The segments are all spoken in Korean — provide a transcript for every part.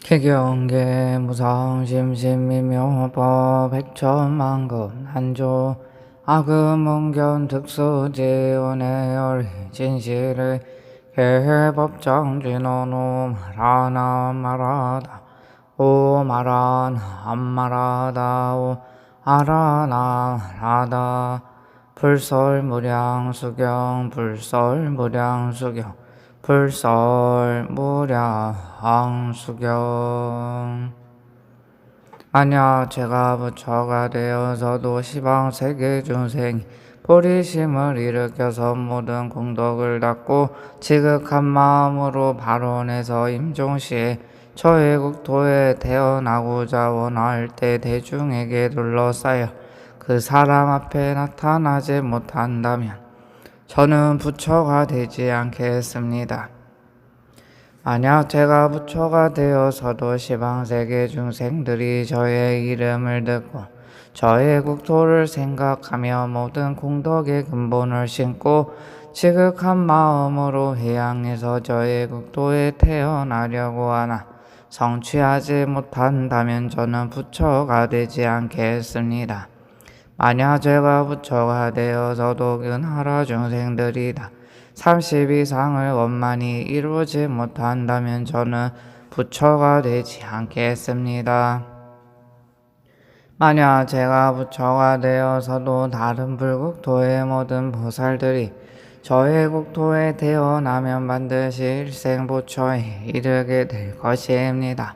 개경계 무상심심미묘법 백천만금 한조 악음문견 특수지원의 진실을 개법정진언오 말하나 말하다 오 말하나 안 말하다 오 알아나 말하다 불설무량수경 불설무량수경 불설무량수경 만약 제가 부처가 되어서도 시방세계 중생이 보리심을 일으켜서 모든 공덕을 닦고 지극한 마음으로 발언해서 임종시에 저의 국토에 태어나고자 원할 때 대중에게 둘러싸여 그 사람 앞에 나타나지 못한다면 저는 부처가 되지 않겠습니다. 만약 제가 부처가 되어서도 시방세계 중생들이 저의 이름을 듣고 저의 국토를 생각하며 모든 공덕의 근본을 심고 지극한 마음으로 회양해서 저의 국토에 태어나려고 하나 성취하지 못한다면 저는 부처가 되지 않겠습니다. 만약 제가 부처가 되어서도 그 나라 중생들이 다 30 이상을 원만히 이루지 못한다면 저는 부처가 되지 않겠습니다. 만약 제가 부처가 되어서도 다른 불국토의 모든 보살들이 저의 국토에 태어나면 반드시 일생부처에 이르게 될 것입니다.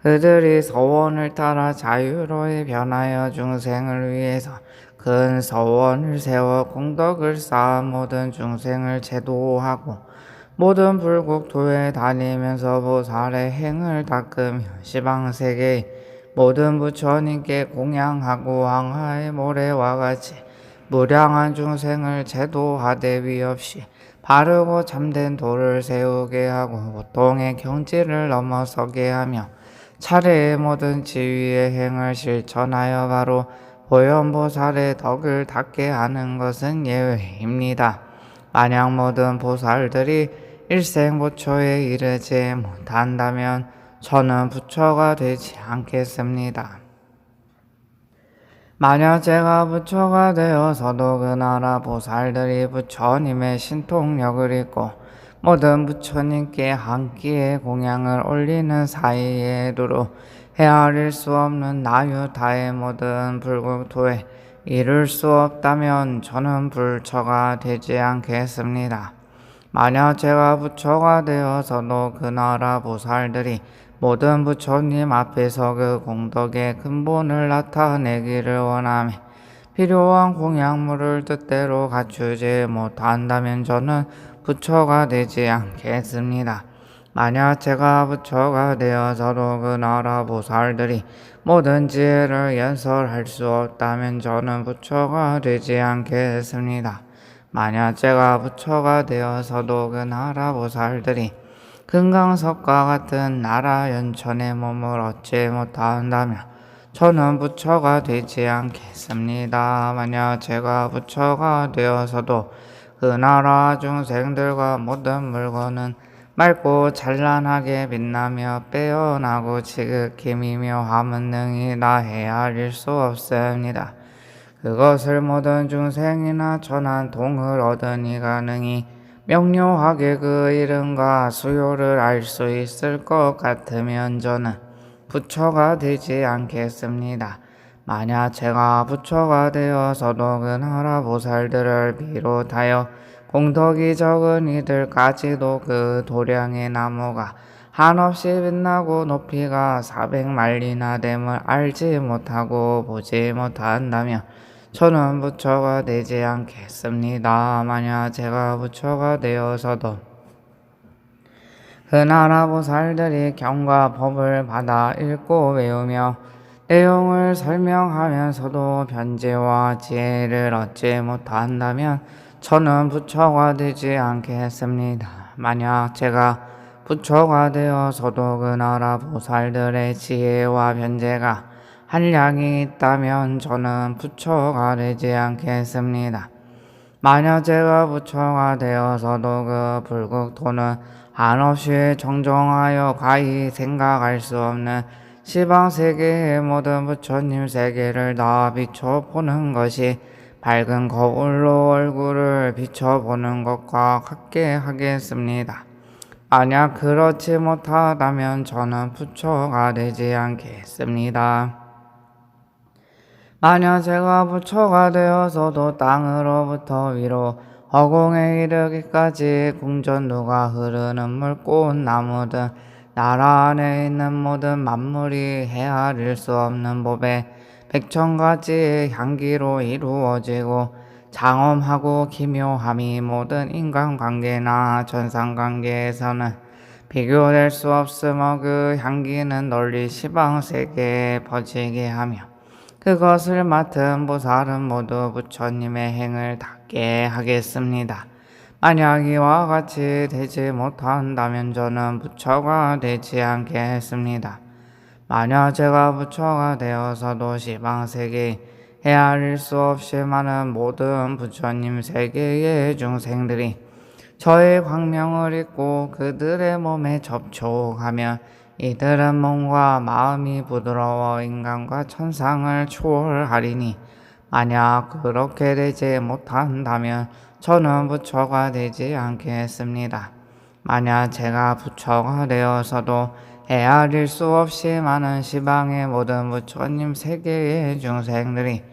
그들이 서원을 따라 자유로이 변하여 중생을 위해서 큰 서원을 세워 공덕을 쌓아 모든 중생을 제도하고 모든 불국토에 다니면서 보살의 행을 닦으며 시방세계의 모든 부처님께 공양하고 황하의 모래와 같이 무량한 중생을 제도하되 위없이 바르고 참된 도를 세우게 하고 보통의 경지를 넘어서게 하며 차례의 모든 지위의 행을 실천하여 바로 보현보살의 덕을 닦게 하는 것은 예외입니다. 만약 모든 보살들이 일생부처에 이르지 못한다면 저는 부처가 되지 않겠습니다. 만약 제가 부처가 되어서도 그 나라 보살들이 부처님의 신통력을 잊고 모든 부처님께 한 끼의 공양을 올리는 사이에 두루 헤아릴 수 없는 나유타의 모든 불국토에 이룰 수 없다면 저는 부처가 되지 않겠습니다. 만약 제가 부처가 되어서도 그 나라 보살들이 모든 부처님 앞에서 그 공덕의 근본을 나타내기를 원하며 필요한 공양물을 뜻대로 갖추지 못한다면 저는 부처가 되지 않겠습니다. 만약 제가 부처가 되어서도 그 나라 보살들이 모든 지혜를 연설할 수 없다면 저는 부처가 되지 않겠습니다. 만약 제가 부처가 되어서도 그 나라 보살들이 금강석과 같은 나라 연천의 몸을 얻지 못한다면 저는 부처가 되지 않겠습니다. 만약 제가 부처가 되어서도 그 나라 중생들과 모든 물건은 맑고 찬란하게 빛나며 빼어나고 지극히 미묘함은 능히 다 헤아릴 수 없습니다. 그것을 모든 중생이나 천한 동을 얻은 이가 능히 명료하게 그 이름과 수요를 알 수 있을 것 같으면 저는 부처가 되지 않겠습니다. 만약 제가 부처가 되어서도 그 나라 보살들을 비롯하여 공덕이 적은 이들까지도 그 도량의 나무가 한없이 빛나고 높이가 400만리나 됨을 알지 못하고 보지 못한다면 저는 부처가 되지 않겠습니다. 만약 제가 부처가 되어서도 그 나라 보살들이 경과 법을 받아 읽고 외우며 내용을 설명하면서도 변제와 지혜를 얻지 못한다면 저는 부처가 되지 않겠습니다. 만약 제가 부처가 되어서도 그 나라 보살들의 지혜와 변제가 한량이 있다면 저는 부처가 되지 않겠습니다. 만약 제가 부처가 되어서도 그 불국토는 한없이 정정하여 가히 생각할 수 없는 시방세계의 모든 부처님 세계를 다 비춰보는 것이 밝은 거울로 얼굴을 비춰보는 것과 같게 하겠습니다. 만약 그렇지 못하다면 저는 부처가 되지 않겠습니다. 만약 제가 부처가 되어서도 땅으로부터 위로 허공에 이르기까지 궁전루가 흐르는 물, 꽃, 나무 등 나라 안에 있는 모든 만물이 헤아릴 수 없는 법에 백천가지의 향기로 이루어지고 장엄하고 기묘함이 모든 인간관계나 천상관계에서는 비교될 수 없으며 그 향기는 널리 시방세계에 퍼지게 하며 그것을 맡은 보살은 모두 부처님의 행을 닦게 하겠습니다. 만약 이와 같이 되지 못한다면 저는 부처가 되지 않겠습니다. 만약 제가 부처가 되어서도 시방세계에 헤아릴 수 없이 많은 모든 부처님 세계의 중생들이 저의 광명을 입고 그들의 몸에 접촉하며 이들은 몸과 마음이 부드러워 인간과 천상을 초월하리니 만약 그렇게 되지 못한다면 저는 부처가 되지 않겠습니다. 만약 제가 부처가 되어서도 헤아릴 수 없이 많은 시방의 모든 부처님 세계의 중생들이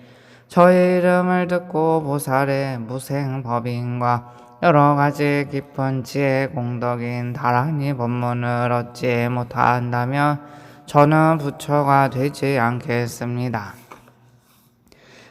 저의 이름을 듣고 보살의 무생법인과 여러 가지 깊은 지혜 공덕인 다란히 법문을 얻지 못한다면 저는 부처가 되지 않겠습니다.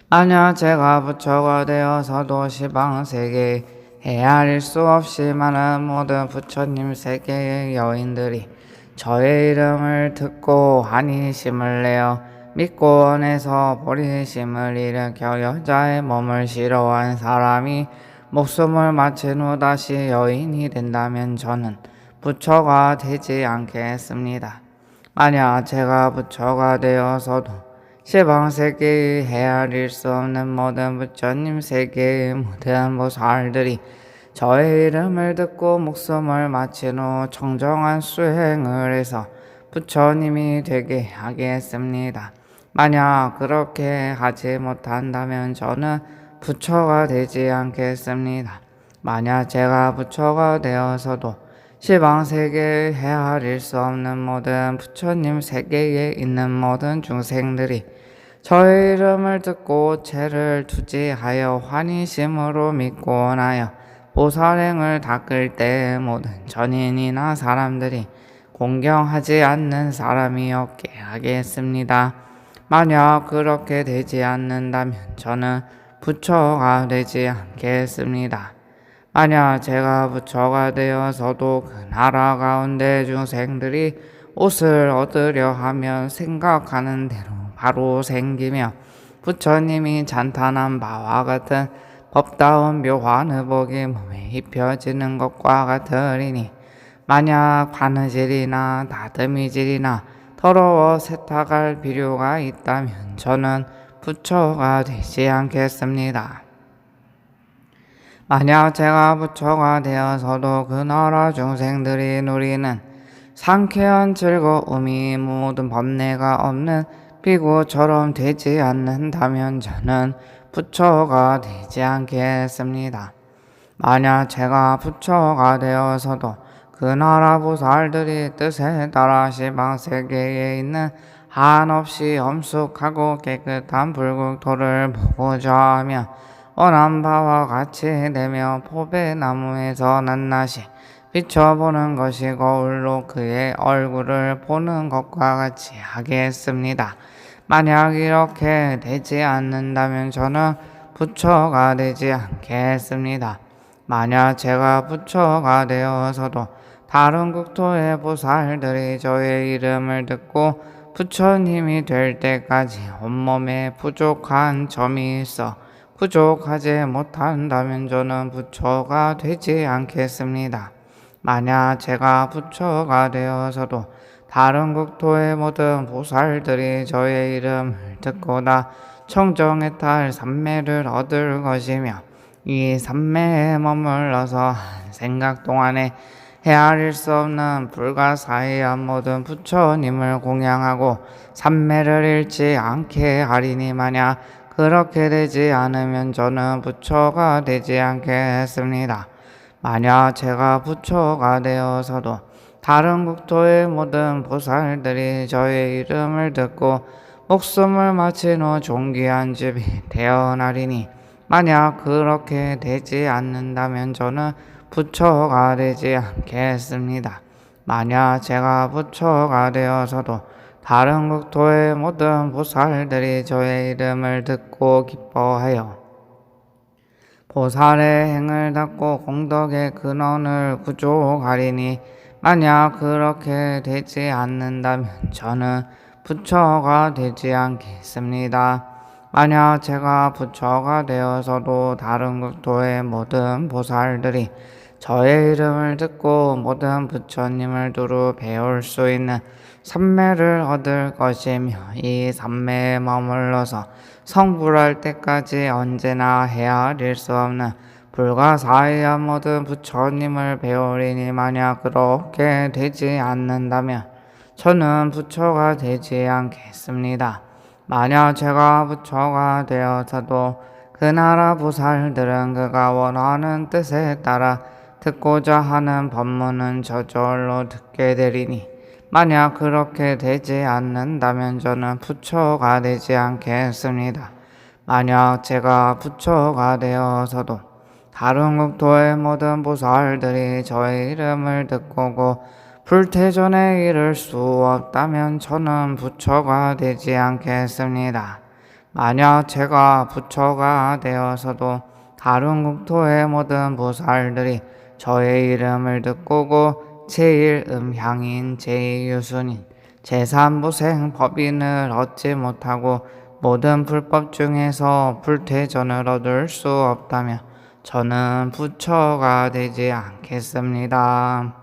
만약 제가 부처가 되어서도 시방세계에 헤아릴 수 없이 많은 모든 부처님 세계의 여인들이 저의 이름을 듣고 환희심을 내어 믿고 원해서 보리심을 일으켜 여자의 몸을 싫어한 사람이 목숨을 마친 후 다시 여인이 된다면 저는 부처가 되지 않겠습니다. 만약 제가 부처가 되어서도 시방세계의 헤아릴 수 없는 모든 부처님 세계의 모든 보살들이 저의 이름을 듣고 목숨을 마친 후 청정한 수행을 해서 부처님이 되게 하겠습니다. 만약 그렇게 하지 못한다면 저는 부처가 되지 않겠습니다. 만약 제가 부처가 되어서도 시방세계에 헤아릴 수 없는 모든 부처님 세계에 있는 모든 중생들이 저의 이름을 듣고 죄를 투지하여 환희심으로 믿고 원하여 보살행을 닦을 때 모든 전인이나 사람들이 공경하지 않는 사람이 없게 하겠습니다. 만약 그렇게 되지 않는다면 저는 부처가 되지 않겠습니다. 만약 제가 부처가 되어서도 그 나라 가운데 중생들이 옷을 얻으려 하면 생각하는 대로 바로 생기며 부처님이 찬탄한 바와 같은 법다운 묘한 의복이 몸에 입혀지는 것과 같으리니 만약 바느질이나 다듬이질이나 더러워 세탁할 필요가 있다면 저는 부처가 되지 않겠습니다. 만약 제가 부처가 되어서도 그 나라 중생들이 누리는 상쾌한 즐거움이 모든 법례가 없는 비구처럼 되지 않는다면 저는 부처가 되지 않겠습니다. 만약 제가 부처가 되어서도 그 나라 보살들이 뜻에 따라 시방세계에 있는 한없이 엄숙하고 깨끗한 불국토를 보고자 하며 원한 바와 같이 되며 포배나무에서 낱낱이 비춰보는 것이 거울로 그의 얼굴을 보는 것과 같이 하겠습니다. 만약 이렇게 되지 않는다면 저는 부처가 되지 않겠습니다. 만약 제가 부처가 되어서도 다른 국토의 보살들이 저의 이름을 듣고 부처님이 될 때까지 온몸에 부족한 점이 있어 부족하지 못한다면 저는 부처가 되지 않겠습니다. 만약 제가 부처가 되어서도 다른 국토의 모든 보살들이 저의 이름을 듣고 다 청정에 탈 삼매를 얻을 것이며 이 삼매에 머물러서 한 생각 동안에 헤아릴 수 없는 불가사의한 모든 부처님을 공양하고 삼매를 잃지 않게 하리니 만약 그렇게 되지 않으면 저는 부처가 되지 않겠습니다. 만약 제가 부처가 되어서도 다른 국토의 모든 보살들이 저의 이름을 듣고 목숨을 마친 후 존귀한 집이 되어나리니 만약 그렇게 되지 않는다면 저는 부처가 되지 않겠습니다. 만약 제가 부처가 되어서도 다른 국토의 모든 보살들이 저의 이름을 듣고 기뻐하여 보살의 행을 닦고 공덕의 근원을 구족하리니 만약 그렇게 되지 않는다면 저는 부처가 되지 않겠습니다. 만약 제가 부처가 되어서도 다른 국토의 모든 보살들이 저의 이름을 듣고 모든 부처님을 두루 배울 수 있는 삼매를 얻을 것이며 이 삼매에 머물러서 성불할 때까지 언제나 헤아릴 수 없는 불가사의한 모든 부처님을 배우리니 만약 그렇게 되지 않는다면 저는 부처가 되지 않겠습니다. 만약 제가 부처가 되어서도 그 나라 보살들은 그가 원하는 뜻에 따라 듣고자 하는 법문은 저절로 듣게 되리니 만약 그렇게 되지 않는다면 저는 부처가 되지 않겠습니다. 만약 제가 부처가 되어서도 다른 국토의 모든 보살들이 저의 이름을 듣고고 불태전에 이를 수 없다면 저는 부처가 되지 않겠습니다. 만약 제가 부처가 되어서도 다른 국토의 모든 보살들이 저의 이름을 듣고고 제1음향인 제2유순인 제3부생 법인을 얻지 못하고 모든 불법 중에서 불태전을 얻을 수 없다면 저는 부처가 되지 않겠습니다.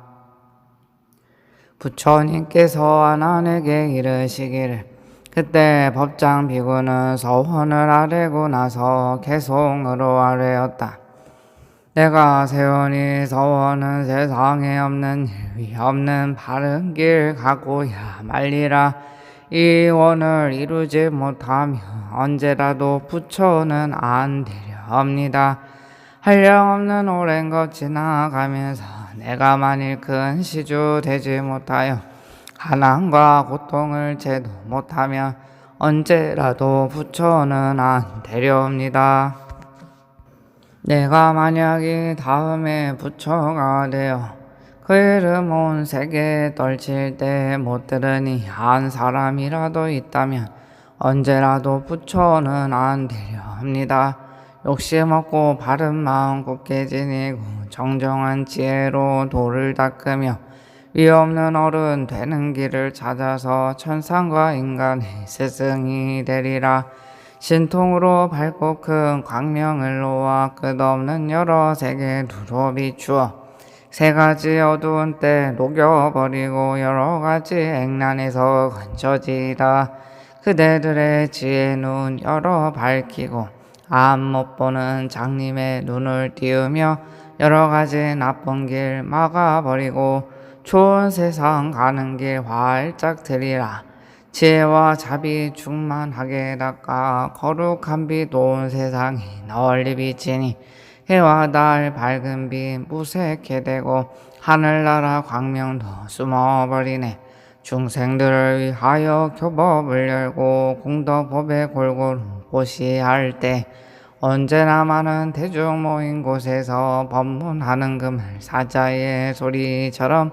부처님께서 아난에게 이르시기를 그때 법장 비구는 서원을 아뢰고 나서 개송으로 아뢰었다. 내가 세우니 서원은 세상에 없는 일, 없는 바른 길 가고야 말리라. 이 원을 이루지 못하며 언제라도 부처는 안 되려옵니다. 한량없는 오랜 것 지나가면서 내가 만일 큰 시주 되지 못하여 가난과 고통을 제도 못하면 언제라도 부처는 안 되려옵니다. 내가 만약에 다음에 부처가 되어 그 이름 온 세계에 떨칠 때 못 들으니 한 사람이라도 있다면 언제라도 부처는 안 되려옵니다. 욕심 없고 바른 마음 굳게 지니고 정정한 지혜로 도를 닦으며 위 없는 어른 되는 길을 찾아서 천상과 인간의 스승이 되리라. 신통으로 밝고 큰 광명을 놓아 끝없는 여러 세계 두루 비추어 세 가지 어두운 때 녹여버리고 여러 가지 액난에서 건져지다. 그대들의 지혜 눈 열어 밝히고 암 못 보는 장님의 눈을 띄우며 여러 가지 나쁜 길 막아버리고 좋은 세상 가는 길 활짝 들이라. 지혜와 자비 충만하게 닦아 거룩한 빛 온 세상이 널리 비치니 해와 달 밝은 빛 무색해 되고 하늘나라 광명도 숨어버리네. 중생들을 위하여 교법을 열고 공덕법에 골고루 보시할 때 언제나 많은 대중 모인 곳에서 법문하는 금을 사자의 소리처럼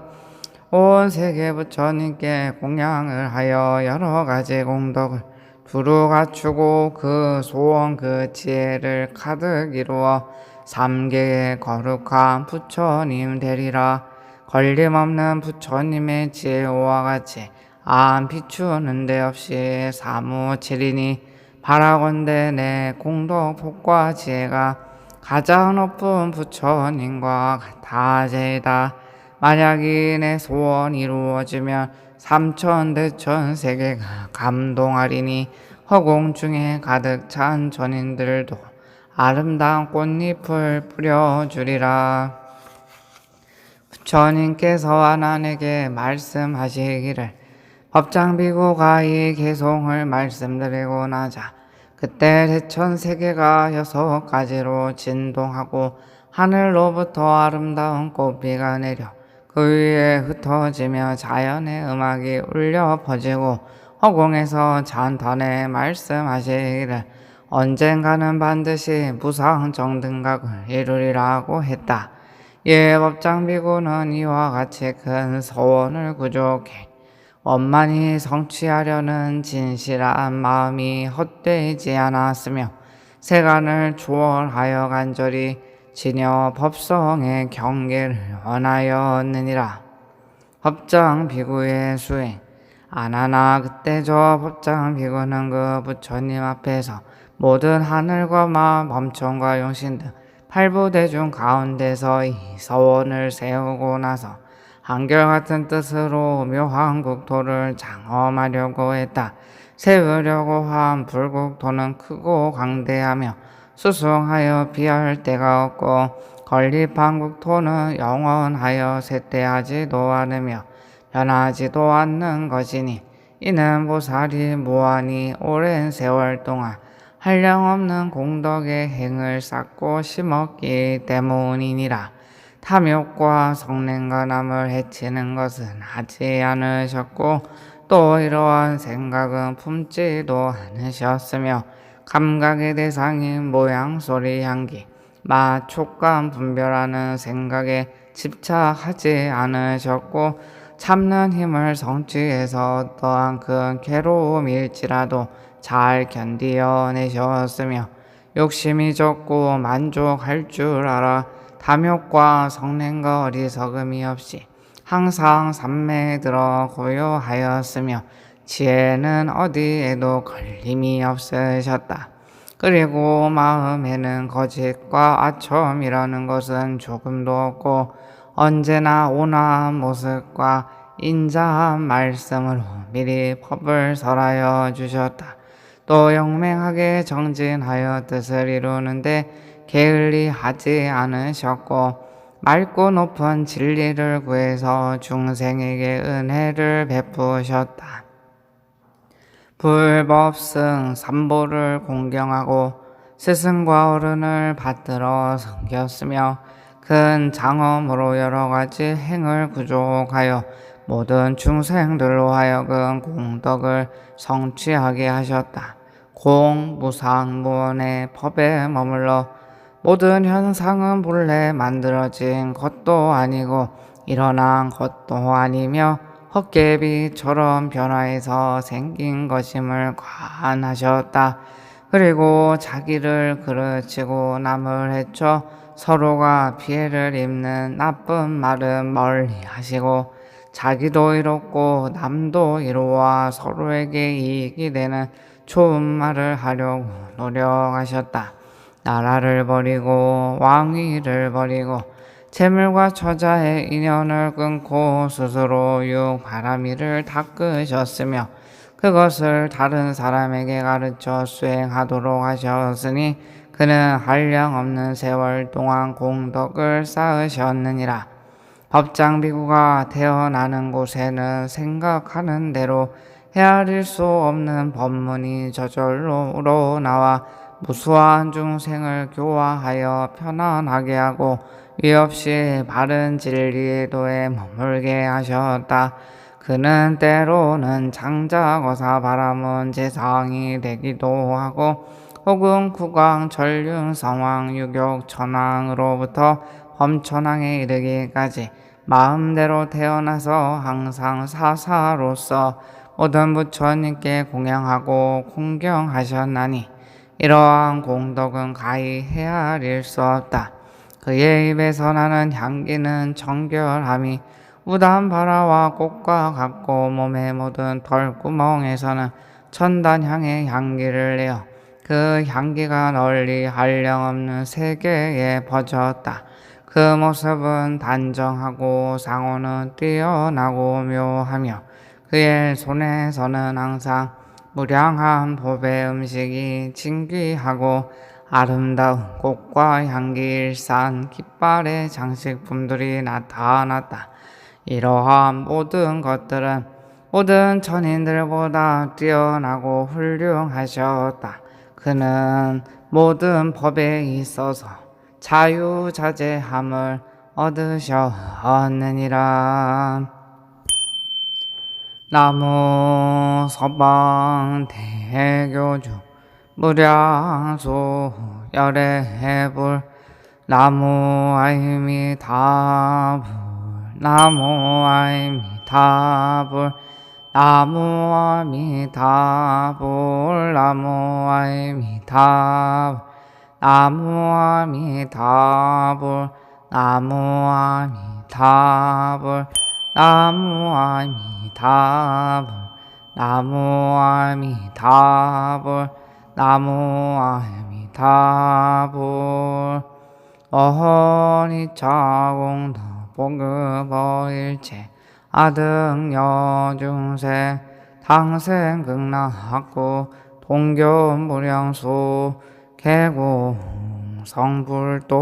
온 세계 부처님께 공양을 하여 여러 가지 공덕을 두루 갖추고 그 소원 그 지혜를 가득 이루어 삼계의 거룩한 부처님 되리라. 걸림없는 부처님의 지혜와 같이 안 비추는 데 없이 사무치리니 바라건대 내 공덕 복과 지혜가 가장 높은 부처님과 같아제이다. 만약에 내 소원 이루어지면 삼천대천 세계가 감동하리니 허공 중에 가득 찬 전인들도 아름다운 꽃잎을 뿌려주리라. 부처님께서 아난에게 말씀하시기를 법장비구가 이 개송을 말씀드리고 나자 그때 대천세계가 6가지로 진동하고 하늘로부터 아름다운 꽃비가 내려 그 위에 흩어지며 자연의 음악이 울려 퍼지고 허공에서 찬탄에 말씀하시기를 언젠가는 반드시 무상정등각을 이루리라고 했다. 예, 법장비구는 이와 같이 큰 소원을 구족해 원만히 성취하려는 진실한 마음이 헛되지 않았으며 세간을 초월하여 간절히 진여 법성의 경계를 원하였느니라. 법장비구의 수행. 아나나 그때 저 법장비구는 그 부처님 앞에서 모든 하늘과 마 범천과 용신 등 팔부대중 가운데서 이 서원을 세우고 나서 한결같은 뜻으로 묘한 국토를 장엄하려고 했다. 세우려고 한 불국토는 크고 강대하며 수승하여 비할 데가 없고 건립한 국토는 영원하여 쇠퇴하지도 않으며 변하지도 않는 것이니 이는 보살이 무한히 오랜 세월 동안 한량없는 공덕의 행을 쌓고 심었기 때문이니라. 탐욕과 성냄과 남을 해치는 것은 하지 않으셨고 또 이러한 생각은 품지도 않으셨으며 감각의 대상인 모양, 소리, 향기, 맛, 촉감 분별하는 생각에 집착하지 않으셨고 참는 힘을 성취해서 어떠한 큰 괴로움일지라도 잘 견디어내셨으며 욕심이 적고 만족할 줄 알아 탐욕과 성냄과 어리석음이 없이 항상 삼매에 들어 고요하였으며 지혜는 어디에도 걸림이 없으셨다. 그리고 마음에는 거짓과 아첨이라는 것은 조금도 없고 언제나 온화한 모습과 인자한 말씀으로 미리 법을 설하여 주셨다. 또 영맹하게 정진하여 뜻을 이루는데 게을리하지 않으셨고 맑고 높은 진리를 구해서 중생에게 은혜를 베푸셨다. 불법승 삼보를 공경하고 스승과 어른을 받들어 섬겼으며 큰 장엄으로 여러 가지 행을 구족하여 모든 중생들로 하여금 공덕을 성취하게 하셨다. 공, 무상, 무원의 법에 머물러 모든 현상은 본래 만들어진 것도 아니고 일어난 것도 아니며 헛개비처럼 변화해서 생긴 것임을 관하셨다. 그리고 자기를 그르치고 남을 해쳐 서로가 피해를 입는 나쁜 말은 멀리 하시고 자기도 이롭고 남도 이로와 서로에게 이익이 되는 좋은 말을 하려고 노력하셨다. 나라를 버리고 왕위를 버리고 재물과 처자의 인연을 끊고 스스로 육바라미를 닦으셨으며 그것을 다른 사람에게 가르쳐 수행하도록 하셨으니 그는 한량없는 세월 동안 공덕을 쌓으셨느니라. 법장비구가 태어나는 곳에는 생각하는 대로 헤아릴 수 없는 법문이 저절로 우러나와 무수한 중생을 교화하여 편안하게 하고 위없이 바른 진리의 도에 머물게 하셨다. 그는 때로는 장자거사 바라문 재상이 되기도 하고 혹은 구강, 전륜, 성왕, 유격, 천왕으로부터 범천왕에 이르기까지 마음대로 태어나서 항상 사사로서 모든 부처님께 공양하고 공경하셨나니 이러한 공덕은 가히 헤아릴 수 없다. 그의 입에서 나는 향기는 정결함이 우담바라와 꽃과 같고 몸의 모든 털구멍에서는 천단향의 향기를 내어 그 향기가 널리 한량없는 세계에 퍼졌다. 그 모습은 단정하고 상호는 뛰어나고 묘하며 그의 손에서는 항상 무량한 법의 음식이 진귀하고 아름다운 꽃과 향기일산 깃발의 장식품들이 나타났다. 이러한 모든 것들은 모든 천인들보다 뛰어나고 훌륭하셨다. 그는 모든 법에 있어서 자유자재함을 얻으셨느니라. 나무 서방 대교주 무량수 열애불 나무 아이미타불 나무 아이미타불 나무 아미타불 나무 아이미타불 나무 아미타불 나무 아미타불 나무 아미타불 나무 아미타불 나무 아미타불 어허니차공도 복급어일체 아등여중생 당생극락학구 동교무량수 개공 성불도